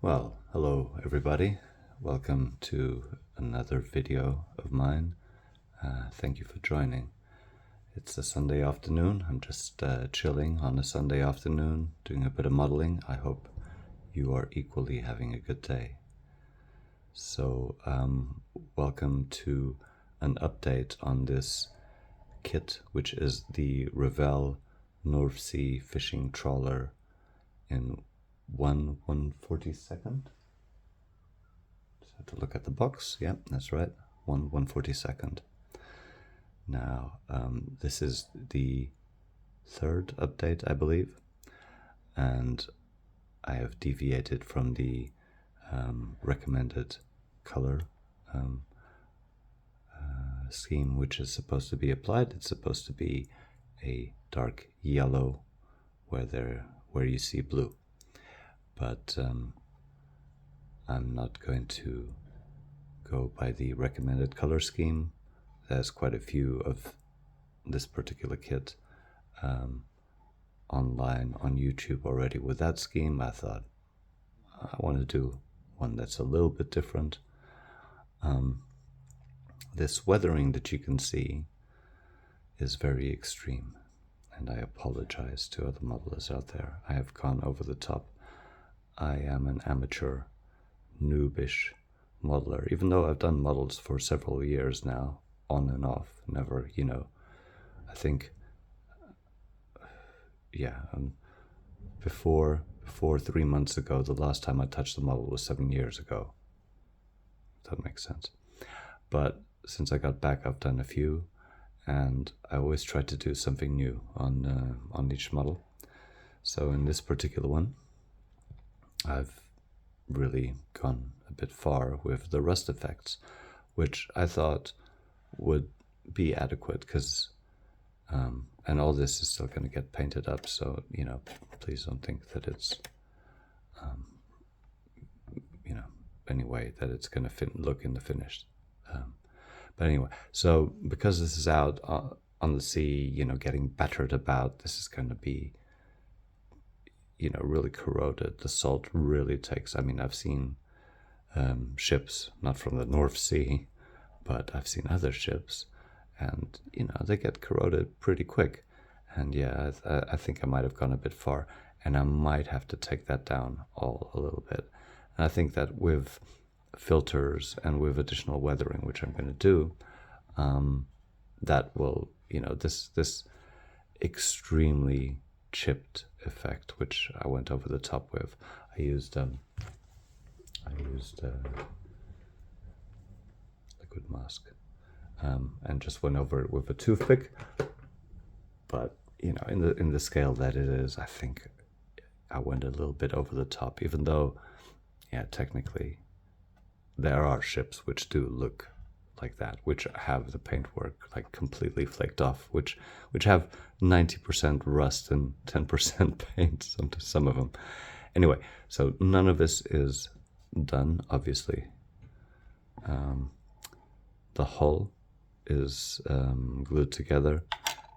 Well, hello everybody. Welcome to another video of mine. Thank you for joining. It's a Sunday afternoon. I'm just chilling on a Sunday afternoon, doing a bit of modeling. I hope you are equally having a good day. So, welcome to an update on this kit, which is the Revell Northsea Fishing Trawler in 1/142nd. Just have to look at the box. Yeah, that's right. 1/142nd. Now, this is the third update, I believe, and I have deviated from the recommended color scheme which is supposed to be applied. It's supposed to be a dark yellow where you see blue. But I'm not going to go by the recommended color scheme. There's quite a few of this particular kit online on YouTube already with that scheme. I thought I want to do one that's a little bit different. This weathering that you can see is very extreme, and I apologize to other modelers out there. I have gone over the top. I am an amateur, noobish modeler, even though I've done models for several years now, on and off, never, I think, before 3 months ago, the last time I touched the model was 7 years ago. That makes sense. But since I got back, I've done a few, and I always try to do something new on each model. So in this particular one, I've really gone a bit far with the rust effects, which I thought would be adequate because, and all this is still going to get painted up, so, please don't think that it's, anyway, that it's going to look in the finished. But anyway, so because this is out on the sea, getting battered about, this is going to be, really corroded. The salt really takes, I've seen ships, not from the North Sea, but I've seen other ships, and, they get corroded pretty quick. And yeah, I think I might have gone a bit far, and I might have to take that down a little bit. And I think that with filters and with additional weathering, which I'm going to do, that will, this extremely chipped effect, which I went over the top with. I used liquid mask, and just went over it with a toothpick. But in the scale that it is, I think I went a little bit over the top, even though, technically there are ships which do look like that, which have the paintwork like completely flaked off, which have 90% rust and 10% paint, some of them. Anyway, so none of this is done, obviously. The hull is glued together,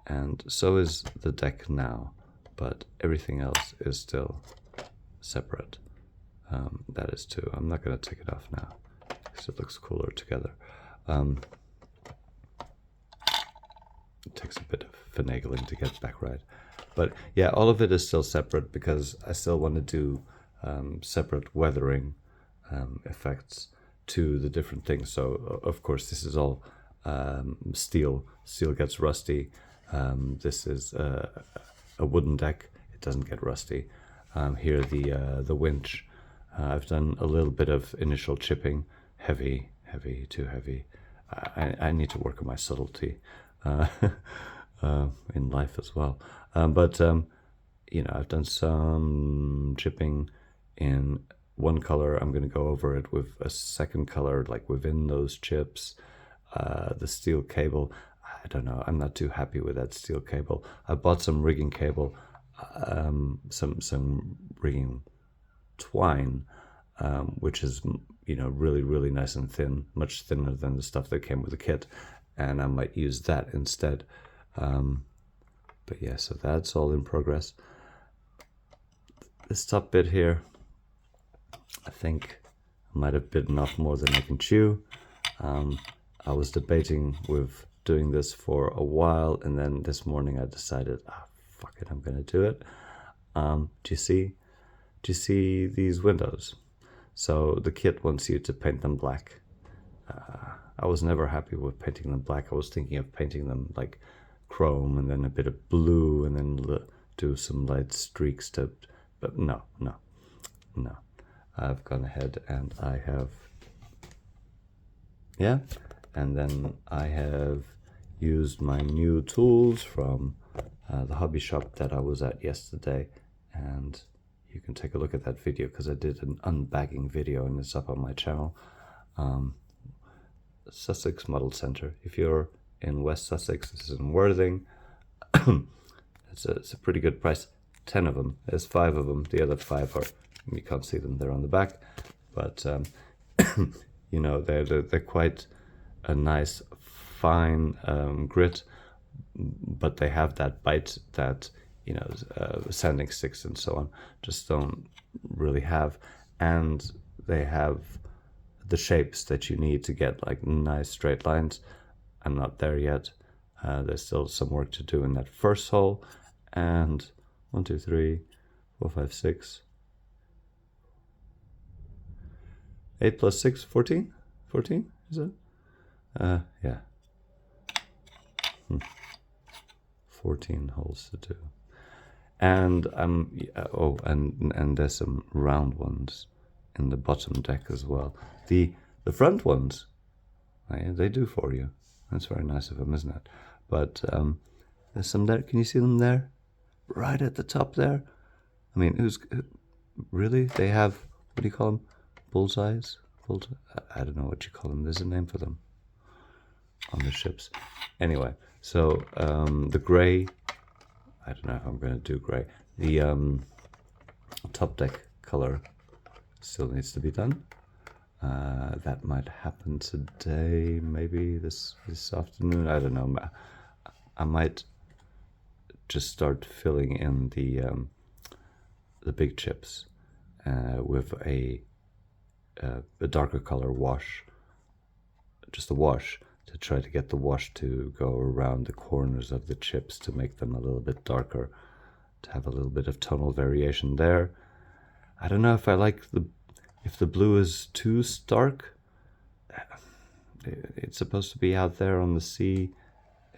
and so is the deck now, but everything else is still separate. That is too. I'm not going to take it off now because it looks cooler together. It takes a bit of finagling to get back right. But yeah, all of it is still separate because I still want to do separate weathering effects to the different things. So of course this is all steel. Steel gets rusty. This is a wooden deck. It doesn't get rusty. Here the winch. I've done a little bit of initial chipping. Heavy, too heavy. I need to work on my subtlety in life as well. But I've done some chipping in one color. I'm going to go over it with a second color, like within those chips. The steel cable, I don't know. I'm not too happy with that steel cable. I bought some rigging cable, some rigging twine, which is really, really nice and thin, much thinner than the stuff that came with the kit, and I might use that instead. But yeah, so that's all in progress. This top bit here, I think I might have bitten off more than I can chew. I was debating with doing this for a while, and then this morning I decided, fuck it, I'm gonna do it. Do you see these windows? So the kit wants you to paint them black. I was never happy with painting them black. I was thinking of painting them like chrome and then a bit of blue and then do some light streaks to, but no. I've gone ahead and I have, and then I have used my new tools from the hobby shop that I was at yesterday, and you can take a look at that video because I did an unbagging video and it's up on my channel. Sussex Model Centre. If you're in West Sussex, this is in Worthing. It's a pretty good price. 10 of them. There's 5 of them. The other 5 are, you can't see them, they're on the back, but you know, they're quite a nice fine grit, but they have that bite that, you know, sanding sticks and so on just don't really have, and they have the shapes that you need to get like nice straight lines. I'm not there yet. There's still some work to do in that first hole. And 1, 2, 3, 4, 5, 6, 8 plus 6, 14? 14, is it? Yeah. 14 holes to do. And and there's some round ones in the bottom deck as well. The front ones, they do for you. That's very nice of them, isn't it? But there's some there. Can you see them there? Right at the top there. I mean, really? They have, what do you call them? Bullseyes? I don't know what you call them. There's a name for them on the ships. Anyway, so the gray, I don't know if I'm going to do gray. The top deck color still needs to be done. That might happen today, maybe this afternoon. I don't know. I might just start filling in the big chips with a darker color wash, just a wash, to try to get the wash to go around the corners of the chips to make them a little bit darker, to have a little bit of tonal variation there. I don't know if I like if the blue is too stark. It's supposed to be out there on the sea.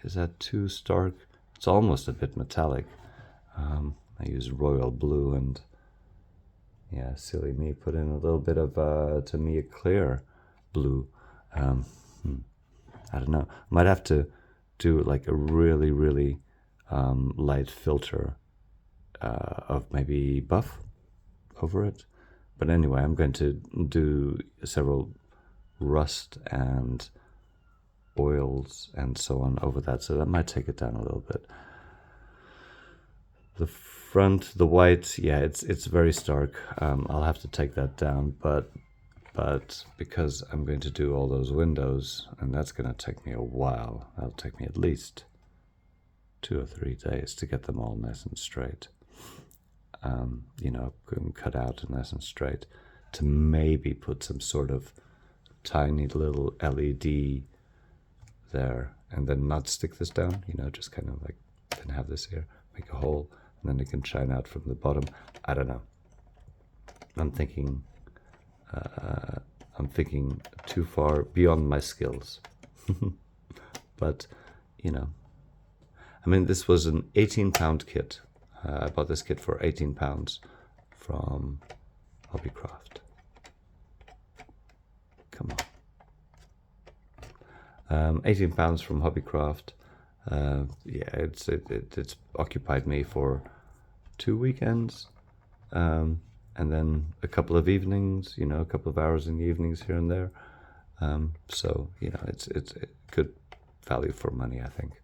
Is that too stark? It's almost a bit metallic. I use royal blue, and yeah, silly me, put in a little bit of, to me, a clear blue. I don't know. Might have to do like a really, really light filter of maybe buff over it. But anyway, I'm going to do several rust and oils and so on over that, so that might take it down a little bit. The front, the white, yeah, it's very stark. I'll have to take that down, but because I'm going to do all those windows, and that's going to take me a while. That'll take me at least 2 or 3 days to get them all nice and straight. You know, cut out and nice and straight, to maybe put some sort of tiny little LED there, and then not stick this down, you know, just kind of like, then have this here, make a hole, and then it can shine out from the bottom. I don't know. I'm thinking too far beyond my skills. But, you know, I mean, this was an 18-pound kit. I bought this kit for £18 from Hobbycraft. Come on. £18 from Hobbycraft. Yeah, it's occupied me for 2 weekends, and then a couple of evenings. You know, a couple of hours in the evenings here and there. So you know, it's good value for money, I think.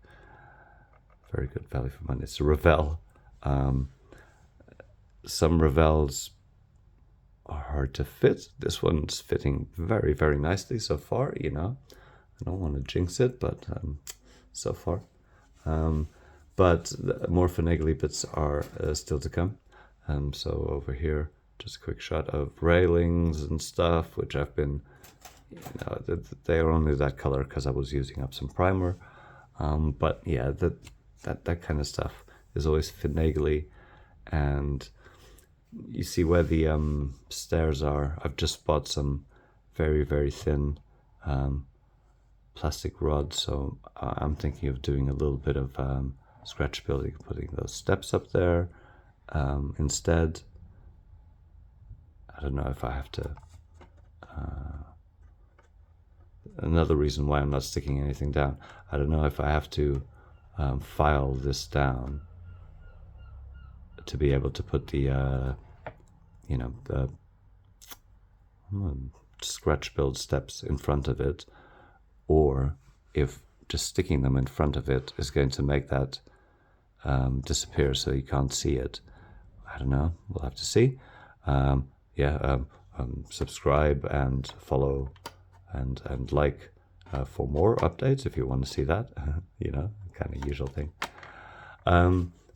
Very good value for money. It's a Revell. Some Revells are hard to fit. This one's fitting very, very nicely so far, you know. I don't want to jinx it, but so far. But the more finagly bits are still to come. So over here, just a quick shot of railings and stuff, which I've been, they are only that color because I was using up some primer. But yeah, that kind of stuff is always finagly. And you see where the stairs are. I've just bought some very, very thin plastic rods, so I'm thinking of doing a little bit of scratch building, putting those steps up there instead. I don't know if I have to. Another reason why I'm not sticking anything down, I don't know if I have to file this down to be able to put the the scratch build steps in front of it, or if just sticking them in front of it is going to make that disappear so you can't see it. I don't know, we'll have to see. Subscribe and follow and like for more updates if you want to see that. Kind of usual thing.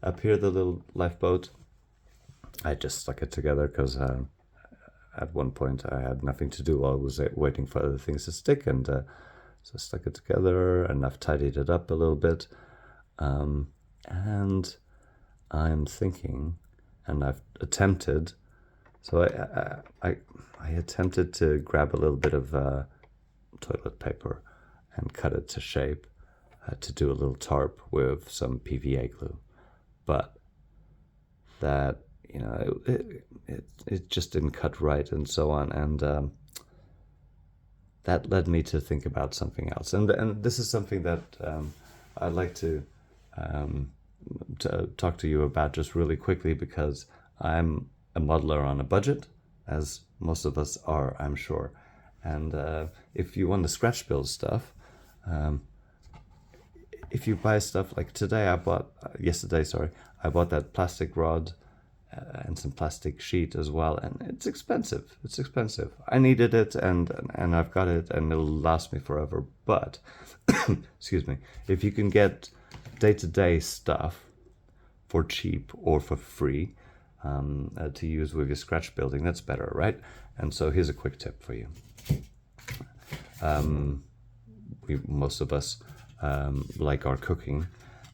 Up here, the little lifeboat, I just stuck it together because at one point I had nothing to do while I was waiting for other things to stick, and so I stuck it together, and I've tidied it up a little bit. And I'm thinking, and I've attempted, so I attempted to grab a little bit of toilet paper and cut it to shape to do a little tarp with some PVA glue, but that it just didn't cut right and so on, and that led me to think about something else, and this is something that I'd like to talk to you about just really quickly, because I'm a modeler on a budget, as most of us are, I'm sure. And if you want to scratch build stuff, if you buy stuff like yesterday, I bought that plastic rod and some plastic sheet as well, and it's expensive. It's expensive. I needed it, and I've got it, and it'll last me forever. But excuse me, if you can get day-to-day stuff for cheap or for free to use with your scratch building, that's better, right? And so here's a quick tip for you. Most of us like our cooking,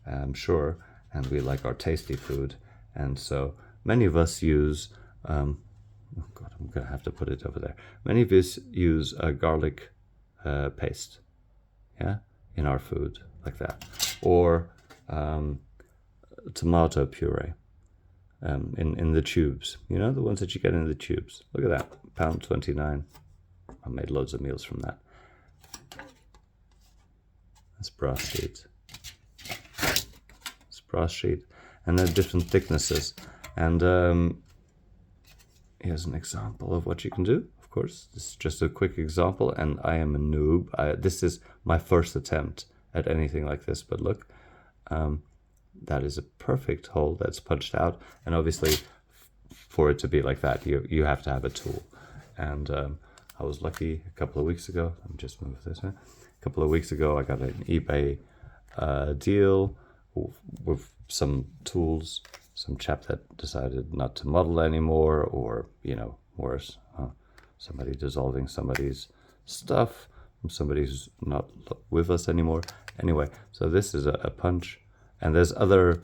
I'm sure, and we like our tasty food, and so many of us use oh God, I'm gonna have to put it over there. Many of us use a garlic paste, in our food, like that, or tomato puree in the tubes, the ones that you get in the tubes. Look at that, £1.29. I made loads of meals from that. That's brass sheet. It's brass sheet, and they're different thicknesses. And here's an example of what you can do. Of course, this is just a quick example, and I am a noob. This is my first attempt at anything like this, but look, that is a perfect hole that's punched out. And obviously, for it to be like that, you have to have a tool. And I was lucky a couple of weeks ago. Let me just move this way. A couple of weeks ago, I got an eBay deal with some tools. Some chap that decided not to model anymore, or worse, somebody dissolving somebody's stuff, somebody who's not with us anymore. Anyway, so this is a punch, and there's other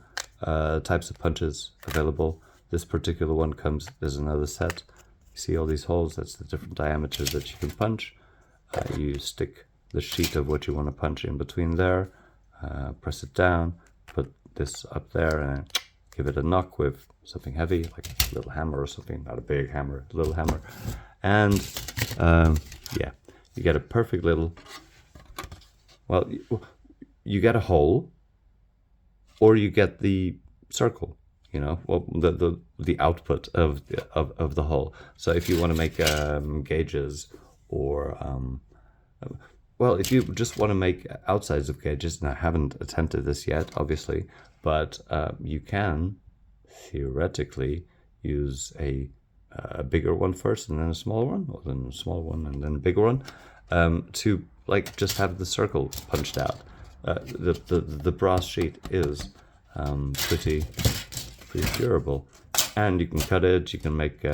types of punches available. This particular one there's another set. You see all these holes? That's the different diameters that you can punch. You stick the sheet of what you want to punch in between there, press it down, put this up there, and give it a knock with something heavy, like a little hammer or something, not a big hammer, a little hammer. And you get a perfect little, you get a hole, or you get the circle, the output of the hole. So if you want to make gauges, or if you just want to make outsides of gauges, and I haven't attempted this yet, obviously, but you can theoretically use a bigger one first, and then a smaller one, or then a small one, and then a bigger one, to just have the circle punched out. The brass sheet is pretty durable, and you can cut it. You can make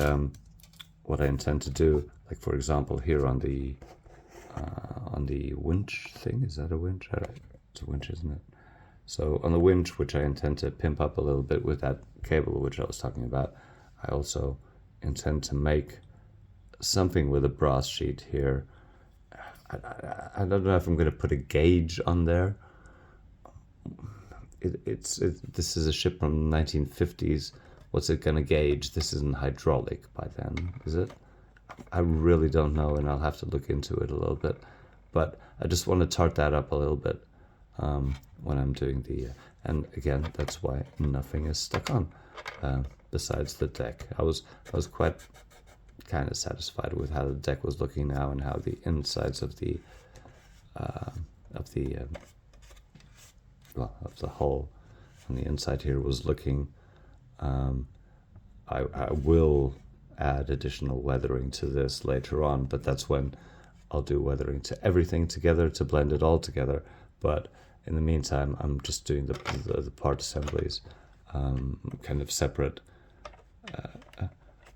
what I intend to do, like for example here on the winch thing. Is that a winch? It's a winch, isn't it? So on the winch, which I intend to pimp up a little bit with that cable which I was talking about, I also intend to make something with a brass sheet here. I don't know if I'm going to put a gauge on there. This is a ship from the 1950s. What's it going to gauge? This isn't hydraulic by then, is it? I really don't know, and I'll have to look into it a little bit. But I just want to tart that up a little bit when I'm doing the... and again, that's why nothing is stuck on besides the deck. I was quite kind of satisfied with how the deck was looking now and how the insides of the hull on the inside here was looking. I will add additional weathering to this later on, but that's when I'll do weathering to everything together to blend it all together. But in the meantime, I'm just doing the part assemblies kind of separate.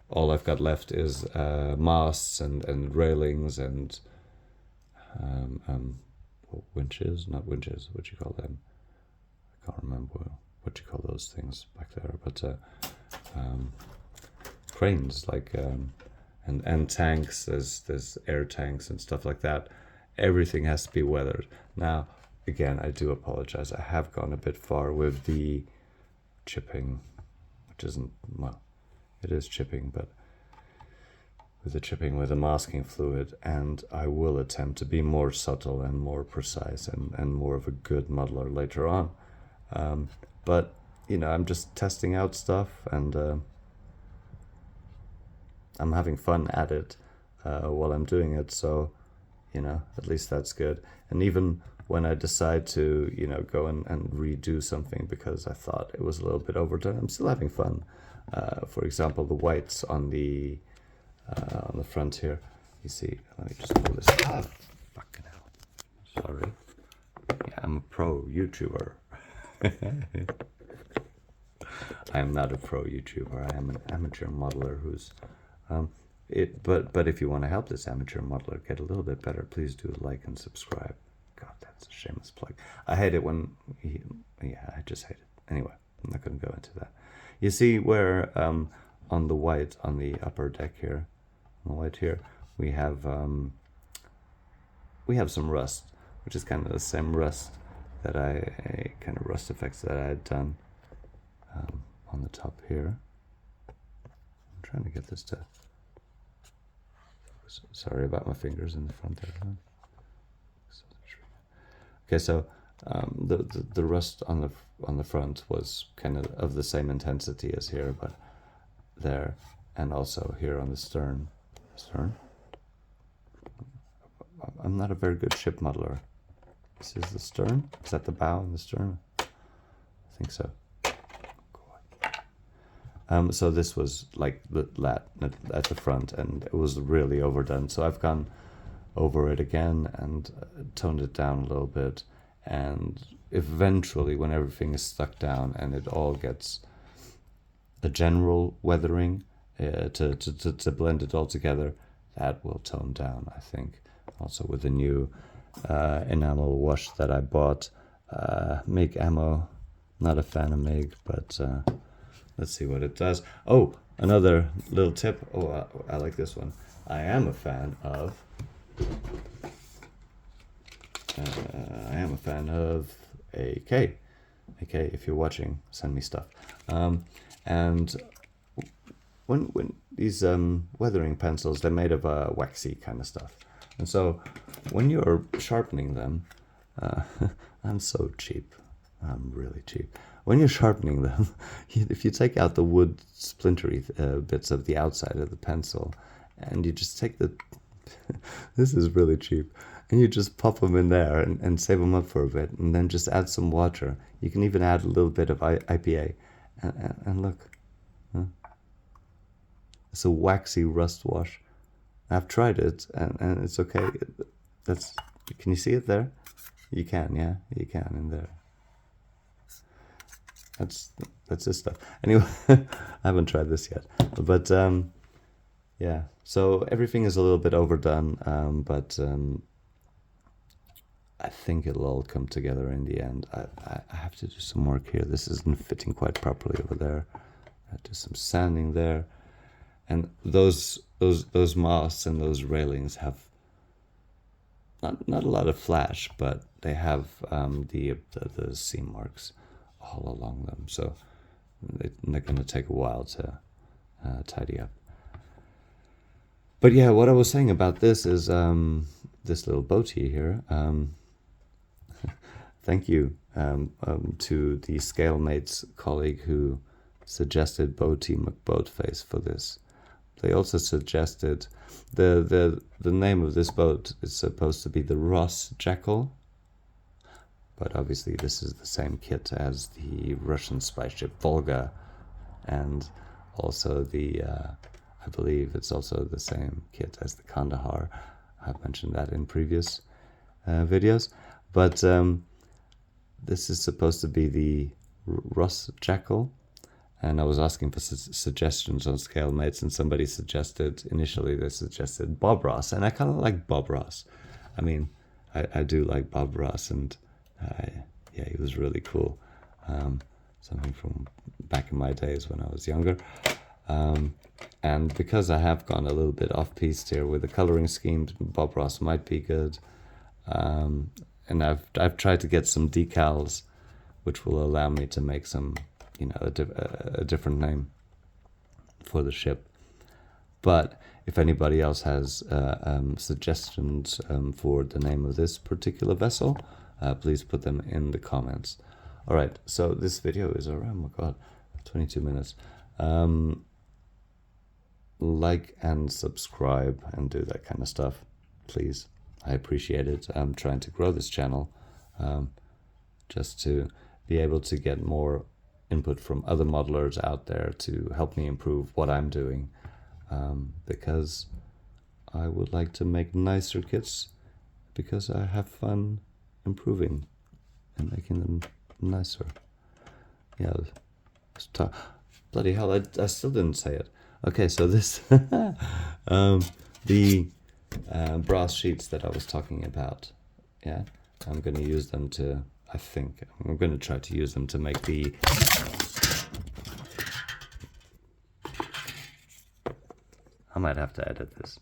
All I've got left is masts and railings and winches, not winches, what you call them? I can't remember what you call those things back there, but cranes, like and tanks. There's air tanks and stuff like that. Everything has to be weathered. Now, again, I do apologize. I have gone a bit far with the chipping, which isn't, well, it is chipping, but with the chipping with the masking fluid, and I will attempt to be more subtle and more precise and more of a good modeler later on. But, you know, I'm just testing out stuff, and I'm having fun at it while I'm doing it, so, you know, at least that's good. And even when I decide to, you know, go and redo something because I thought it was a little bit overdone, I'm still having fun. For example, the whites on the front here. You see, let me just pull this. Ah, fucking hell. Sorry. Yeah, I'm a pro YouTuber. I am not a pro YouTuber. I am an amateur modeler who's but if you want to help this amateur modeler get a little bit better, please do like and subscribe. God, that's a shameless plug. I hate it when yeah, I just hate it. Anyway, I'm not going to go into that. You see where on the white on the upper deck here, on the white here, we have some rust, which is kind of the same rust that kind of rust effects that I had done on the top here. I'm trying to get this to. Sorry about my fingers in the front there. Okay, so the rust on the front was kind of the same intensity as here, but there, and also here on the stern. I'm not a very good ship modeler. This is the stern. Is that the bow and the stern? I think so. So this was like that at the front, and it was really overdone. So I've gone over it again and toned it down a little bit, and eventually when everything is stuck down and it all gets a general weathering to blend it all together, that will tone down, I think. Also with the new enamel wash that I bought, MIG ammo. Not a fan of MIG, but let's see what it does. Oh, another little tip. Oh, I like this one. I am a fan of AK. AK, if you're watching, send me stuff. And when these weathering pencils, they're made of waxy kind of stuff. And so when you're sharpening them, I'm so cheap. I'm really cheap. When you're sharpening them, if you take out the wood splintery bits of the outside of the pencil, and you just take the, this is really cheap, and you just pop them in there and save them up for a bit, and then just add some water. You can even add a little bit of IPA, and look, huh? It's a waxy rust wash. I've tried it, and it's okay. That's, can you see it there? You can, yeah, you can in there. That's this stuff. Anyway, I haven't tried this yet, but yeah, so everything is a little bit overdone, but I think it'll all come together in the end. I have to do some work here. This isn't fitting quite properly over there. I do some sanding there, and those masts and those railings have not a lot of flash, but they have the seam marks all along them. So they're going to take a while to tidy up. But yeah, what I was saying about this is this little boatie here. Thank you to the Scalemates colleague who suggested Boatie McBoatface for this. They also suggested the name of this boat is supposed to be the Ross Jackal, but obviously this is the same kit as the Russian spy ship Volga, and also the I believe it's also the same kit as the Kandahar. I've mentioned that in previous videos, but this is supposed to be the Ross Jackal, and I was asking for suggestions on Scalemates, and somebody initially they suggested Bob Ross, and I kind of like Bob Ross. I mean, I do like Bob Ross, and yeah, he was really cool. Something from back in my days when I was younger. And because I have gone a little bit off-piste here with the coloring schemes, Bob Ross might be good. And I've tried to get some decals, which will allow me to make some, a different name for the ship. But if anybody else has suggestions for the name of this particular vessel, please put them in the comments. All right, so this video is around, oh my God, 22 minutes. Like and subscribe and do that kind of stuff, please. I appreciate it. I'm trying to grow this channel just to be able to get more input from other modelers out there to help me improve what I'm doing, because I would like to make nicer kits because I have fun improving and making them nicer. Yeah, bloody hell, I still didn't say it. Okay, so this, the brass sheets that I was talking about, yeah, I'm going to use them to, I'm going to try to use them to make the, I might have to edit this,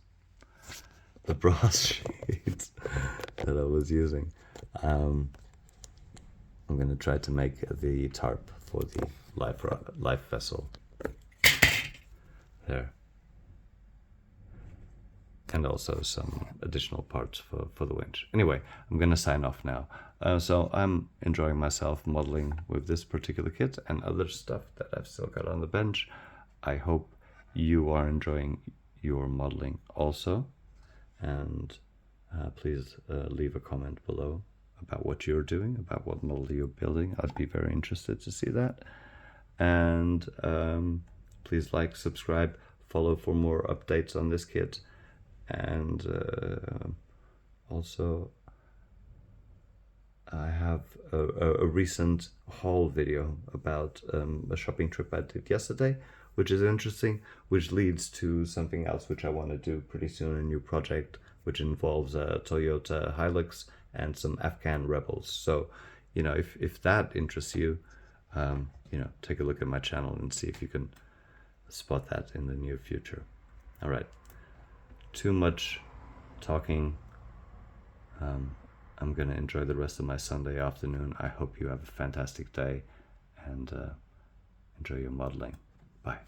the brass sheets that I was using. I'm going to try to make the tarp for the life vessel. There. And also some additional parts for the winch. Anyway, I'm going to sign off now. So I'm enjoying myself modeling with this particular kit and other stuff that I've still got on the bench. I hope you are enjoying your modeling also. And please leave a comment below about what you're doing, about what model you're building. I'd be very interested to see that. And please like, subscribe, follow for more updates on this kit. And also I have a recent haul video about a shopping trip I did yesterday, which is interesting, which leads to something else which I want to do pretty soon, a new project which involves a Toyota Hilux and some Afghan rebels. So, if that interests you, take a look at my channel and see if you can spot that in the near future. All right. Too much talking. I'm going to enjoy the rest of my Sunday afternoon. I hope you have a fantastic day and enjoy your modeling. Bye.